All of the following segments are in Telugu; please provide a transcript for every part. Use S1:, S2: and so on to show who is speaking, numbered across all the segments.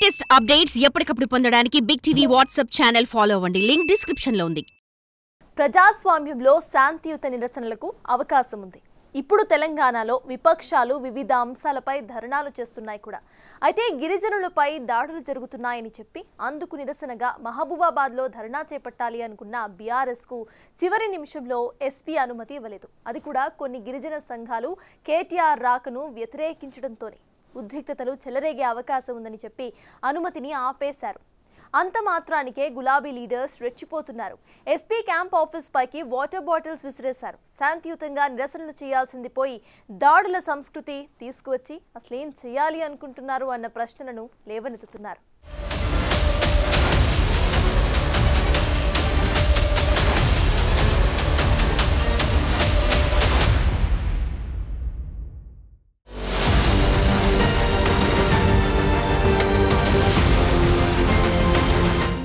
S1: లేటెస్ట్ అప్డేట్స్ ఎప్పటికప్పుడు పొందడానికి big TV WhatsApp channel follow అవ్వండి. లింక్ డిస్క్రిప్షన్ లో ఉంది.
S2: ప్రజాస్వామ్యంలో శాంతియుత నిరసనలకు అవకాశం ఉంది. ఇప్పుడు తెలంగాణలో విపక్షాలు వివిధ అంశాలపై ధర్నాలు చేస్తున్నాయి కూడా. అయితే గిరిజనులపై దాడులు జరుగుతున్నాయని చెప్పి అందుకు నిరసనగా మహబూబాబాద్లో ధర్నా చేపట్టాలి అనుకున్న బీఆర్ఎస్కు చివరి నిమిషంలో ఎస్పీ అనుమతి ఇవ్వలేదు. అది కూడా కొన్ని గిరిజన సంఘాలు కేటీఆర్ రాకను వ్యతిరేకించడంతోనే ఉద్రిక్తతలు చెలరేగే అవకాశం ఉందని చెప్పి అనుమతిని ఆపేశారు. అంత మాత్రానికే గులాబీ లీడర్స్ రెచ్చిపోతున్నారు. ఎస్పీ క్యాంప్ ఆఫీస్ పైకి వాటర్ బాటిల్స్ విసిరేశారు. శాంతియుతంగా నిరసనలు చేయాల్సింది పోయి దాడుల సంస్కృతి తీసుకువచ్చి అసలేం చేయాలి అనుకుంటున్నారు అన్న ప్రశ్నలను లేవనెత్తుతున్నారు.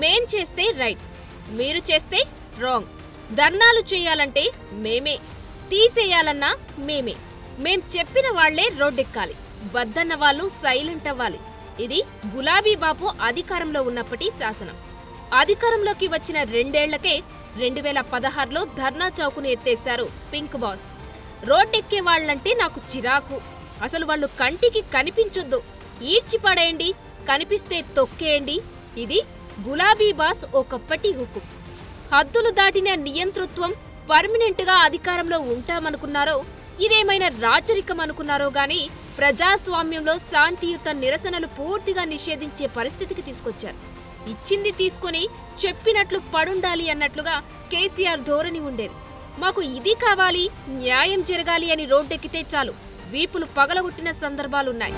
S3: మేం చేస్తే రైట్, మీరు చేస్తే రాంగ్. ధర్నాలు చేయాలంటే మేమే, తీసేయాలన్నా మేమే. మేం చెప్పిన వాళ్లే రోడ్డెక్కాలి, వద్దన్న వాళ్ళు సైలెంట్ అవ్వాలి. ఇది గులాబీ బాపు అధికారంలో ఉన్నప్పటి శాసనం. అధికారంలోకి వచ్చిన 2 ఏళ్లకే 2016లో ధర్నా చౌకును ఎత్తేశారు పింక్ బాస్. రోడ్డెక్కే వాళ్లంటే నాకు చిరాకు. అసలు వాళ్ళు కంటికి కనిపించొద్దు, ఈడ్చిపడేయండి, కనిపిస్తే తొక్కేయండి. ఇది గులాబీ బాస్ ఒకప్పటి హుకుం. హద్దులు దాటిన నియంతృత్వం, పర్మనెంట్ గా అధికారంలో ఉంటామనుకున్నారో, ఇదేమైనా రాచరికం అనుకున్నారో గాని ప్రజాస్వామ్యంలో శాంతియుత నిరసనలు పూర్తిగా నిషేధించే పరిస్థితికి తీసుకొచ్చారు. ఇచ్చింది తీసుకుని చెప్పినట్లు పడుండాలి అన్నట్లుగా కేసీఆర్ ధోరణి ఉండేది. మాకు ఇది కావాలి, న్యాయం జరగాలి అని రోడ్డెక్కితే చాలు వీపులు పగలగొట్టిన సందర్భాలున్నాయి.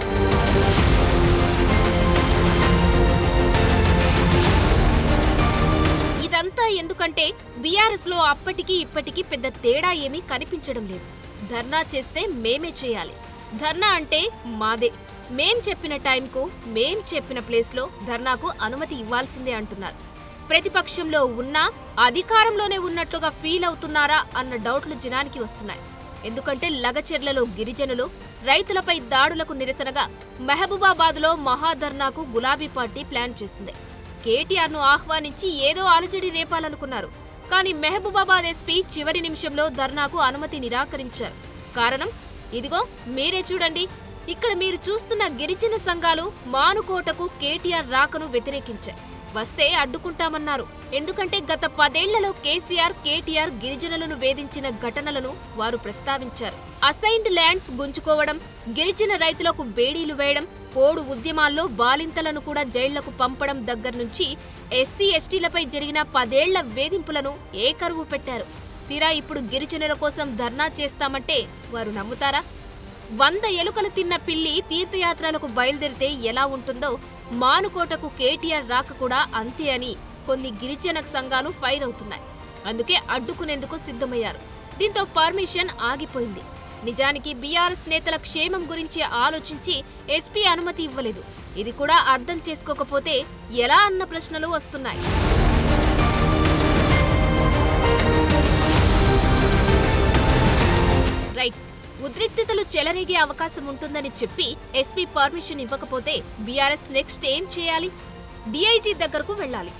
S3: ఇదంతా ఎందుకంటే బీఆర్ఎస్ లో అప్పటికి ఇప్పటికీ పెద్ద తేడా ఏమీ కనిపించడం లేదు. ధర్నా చేస్తే మేమే చేయాలి, ధర్నా అంటే మాదే, మేం చెప్పిన టైంకు మేం చెప్పిన ప్లేస్లో ధర్నాకు అనుమతి ఇవ్వాల్సిందే అంటున్నారు. ప్రతిపక్షంలో ఉన్నా అధికారంలోనే ఉన్నట్లుగా ఫీల్ అవుతున్నారా అన్న డౌట్లు జనానికి వస్తున్నాయి. ఎందుకంటే లగచెర్లలో గిరిజనులు రైతులపై దాడులకు నిరసనగా మహబూబాబాద్లో మహాధర్నాకు గులాబీ పార్టీ ప్లాన్ చేసింది. కేటీఆర్ను ఆహ్వానించి ఏదో అలజడి రేపాలనుకున్నారు. కానీ మహబూబాబాద్ ఎస్పీ చివరి నిమిషంలో ధర్నాకు అనుమతి నిరాకరించారు. కారణం ఇదిగో మీరే చూడండి. ఇక్కడ మీరు చూస్తున్న గిరిజన సంఘాలు మానుకోటకు కేటీఆర్ రాకను వ్యతిరేకించారు. వస్తే అడ్డుకుంటామన్నారు. ఎందుకంటే గత 10 ఏళ్లలో కేటీఆర్ గిరిజనులను వేధించిన ఘటనలను వారు ప్రస్తావించారు. అసైన్డ్ ల్యాండ్స్ గుంజుకోవడం, గిరిజన రైతులకు బేడీలు వేయడం, పోడు ఉద్యమాల్లో బాలింతలను కూడా జైళ్లకు పంపడం దగ్గర్నుంచి ఎస్సీ ఎస్టీలపై జరిగిన 10 ఏళ్ల వేధింపులను ఏకరువు పెట్టారు. తీరా ఇప్పుడు గిరిజనుల కోసం ధర్నా చేస్తామంటే వారు నమ్ముతారా? 100 ఎలుకలు తిన్న పిల్లి తీర్థయాత్రలకు బయలుదేరితే ఎలా ఉంటుందో మానుకోటకు కేటీఆర్ రాక కూడా అంతే అని కొన్ని గిరిజన సంఘాలు ఫైర్ అవుతున్నాయి. అందుకే అడ్డుకునేందుకు సిద్ధమయ్యారు. దీంతో పర్మిషన్ ఆగిపోయింది. నిజానికి బీఆర్ఎస్ నేతల క్షేమం గురించి ఆలోచించి ఎస్పీ అనుమతి ఇవ్వలేదు. ఇది కూడా అర్థం చేసుకోకపోతే ఎలా అన్న ప్రశ్నలు వస్తున్నాయి. రైట్, ఉద్రిక్తతలు చెలరేగే అవకాశం ఉంటుందని చెప్పి ఎస్పీ పర్మిషన్ ఇవ్వకపోతే బీఆర్ఎస్ నెక్స్ట్ ఏం చేయాలి? డీఐజీ దగ్గరకు వెళ్లాలి,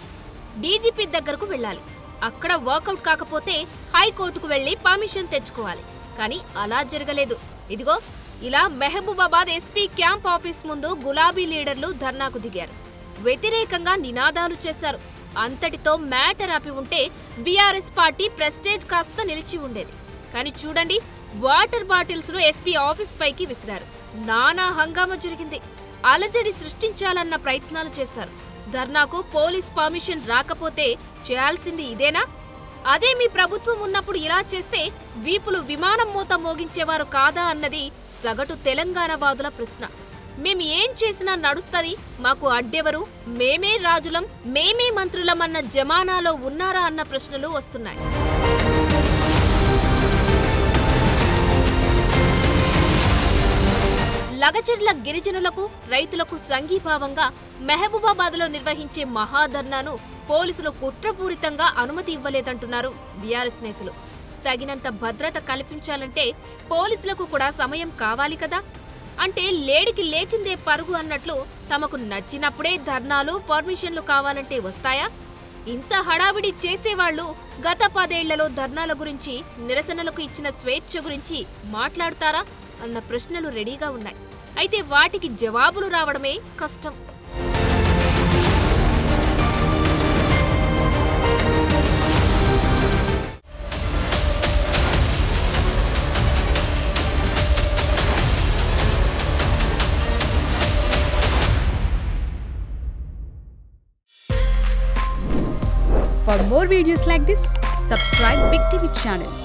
S3: డీజీపీ దగ్గరకు వెళ్లాలి. అక్కడ వర్కౌట్ కాకపోతే హైకోర్టుకు వెళ్లి పర్మిషన్ తెచ్చుకోవాలి. కానీ అలా జరగలేదు. ఇదిగో ఇలా మహబూబాబాద్ ఎస్పీ క్యాంప్ ఆఫీస్ ముందు గులాబీ లీడర్లు ధర్నాకు దిగారు. వ్యతిరేకంగా నినాదాలు చేశారు. అంతటితో మ్యాటర్ ఆపి ఉంటే బీఆర్ఎస్ పార్టీ ప్రెస్టేజ్ కాస్త నిలిచి ఉండేది. కానీ చూడండి, వాటర్ బాటిల్స్ ను ఎస్పీ ఆఫీస్ పైకి విసిరారు. నానా హంగామా జరిగింది. అలజడి సృష్టించాలన్న ప్రయత్నాలు చేశారు. ధర్నాకు పోలీస్ పర్మిషన్ రాకపోతే చేయాల్సింది ఇదేనా? అదే మీ ప్రభుత్వం ఉన్నప్పుడు ఇలా చేస్తే వీపులు విమానం మోత మోగించేవారు కాదా అన్నది సగటు తెలంగాణ వాదుల ప్రశ్న. మేం ఏం చేసినా నడుస్తది, మాకు అడ్డెవరు, మేమే రాజులం, మేమే మంత్రులం అన్న జమానాలో ఉన్నారా అన్న ప్రశ్నలు వస్తున్నాయి. లగచెర్ల గిరిజనులకు, రైతులకు సంఘీభావంగా మహబూబాబాద్లో నిర్వహించే మహాధర్నాను పోలీసులు కుట్రపూరితంగా అనుమతి ఇవ్వలేదంటున్నారు బీఆర్ఎస్ నేతలు. తగినంత భద్రత కల్పించాలంటే పోలీసులకు కూడా సమయం కావాలి కదా. అంటే లేడికి లేచిందే పరుగు అన్నట్లు తమకు నచ్చినప్పుడే ధర్నాలు పర్మిషన్లు కావాలంటే వస్తాయా? ఇంత హడావిడి చేసేవాళ్లు గత 10 ఏళ్లలో ధర్నాల గురించి, నిరసనలకు ఇచ్చిన స్వేచ్ఛ గురించి మాట్లాడతారా అన్న ప్రశ్నలు రెడీగా ఉన్నాయి. అయితే వాటికి జవాబులు రావడమే కష్టం.
S4: For more videos like this, subscribe Big TV channel.